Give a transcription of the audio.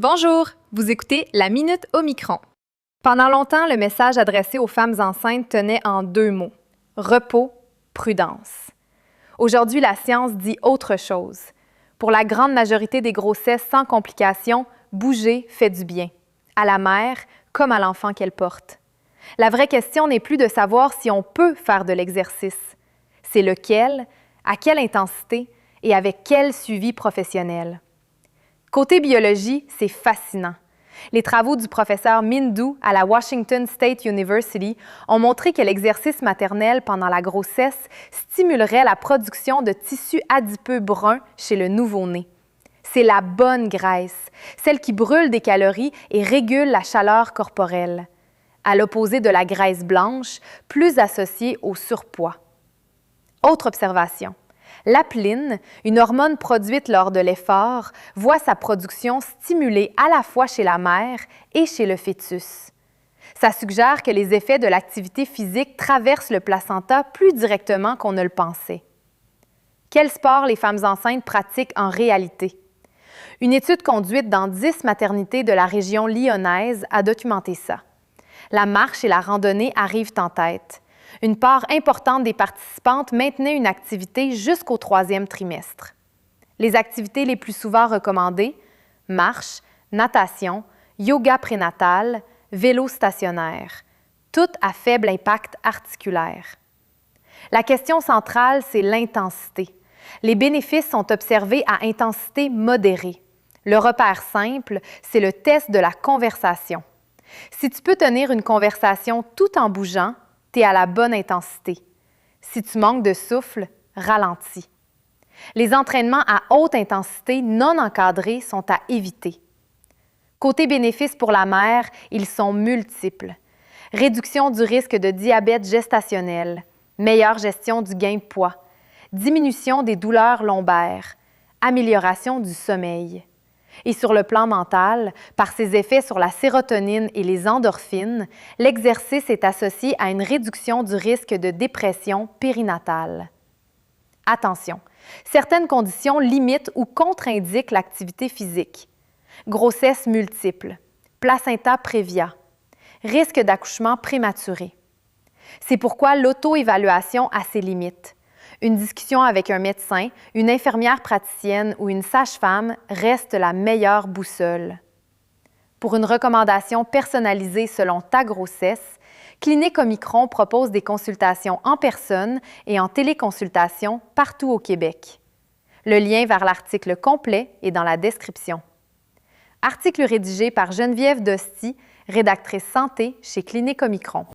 Bonjour, vous écoutez la Minute Omicron. Pendant longtemps, le message adressé aux femmes enceintes tenait en deux mots: repos, prudence. Aujourd'hui, la science dit autre chose. Pour la grande majorité des grossesses sans complications, bouger fait du bien, à la mère comme à l'enfant qu'elle porte. La vraie question n'est plus de savoir si on peut faire de l'exercice. C'est lequel, à quelle intensité et avec quel suivi professionnel. Côté biologie, c'est fascinant. Les travaux du professeur Mindoo à la Washington State University ont montré que l'exercice maternel pendant la grossesse stimulerait la production de tissus adipeux bruns chez le nouveau-né. C'est la bonne graisse, celle qui brûle des calories et régule la chaleur corporelle, à l'opposé de la graisse blanche, plus associée au surpoids. Autre observation. L'apline, une hormone produite lors de l'effort, voit sa production stimulée à la fois chez la mère et chez le fœtus. Ça suggère que les effets de l'activité physique traversent le placenta plus directement qu'on ne le pensait. Quel sport les femmes enceintes pratiquent en réalité? Une étude conduite dans 10 maternités de la région lyonnaise a documenté ça. La marche et la randonnée arrivent en tête. Une part importante des participantes maintenait une activité jusqu'au 3e trimestre. Les activités les plus souvent recommandées: marche, natation, yoga prénatal, vélo stationnaire, toutes à faible impact articulaire. La question centrale, c'est l'intensité. Les bénéfices sont observés à intensité modérée. Le repère simple, c'est le test de la conversation. Si tu peux tenir une conversation tout en bougeant, tu es à la bonne intensité. Si tu manques de souffle, ralentis. Les entraînements à haute intensité non encadrés sont à éviter. Côté bénéfices pour la mère, ils sont multiples. Réduction du risque de diabète gestationnel, meilleure gestion du gain de poids, diminution des douleurs lombaires, amélioration du sommeil. Et sur le plan mental, par ses effets sur la sérotonine et les endorphines, l'exercice est associé à une réduction du risque de dépression périnatale. Attention, certaines conditions limitent ou contre-indiquent l'activité physique. Grossesse multiple, placenta prévia, risque d'accouchement prématuré. C'est pourquoi l'auto-évaluation a ses limites. Une discussion avec un médecin, une infirmière praticienne ou une sage-femme reste la meilleure boussole. Pour une recommandation personnalisée selon ta grossesse, Clinique Omicron propose des consultations en personne et en téléconsultation partout au Québec. Le lien vers l'article complet est dans la description. Article rédigé par Geneviève Dosti, rédactrice santé chez Clinique Omicron.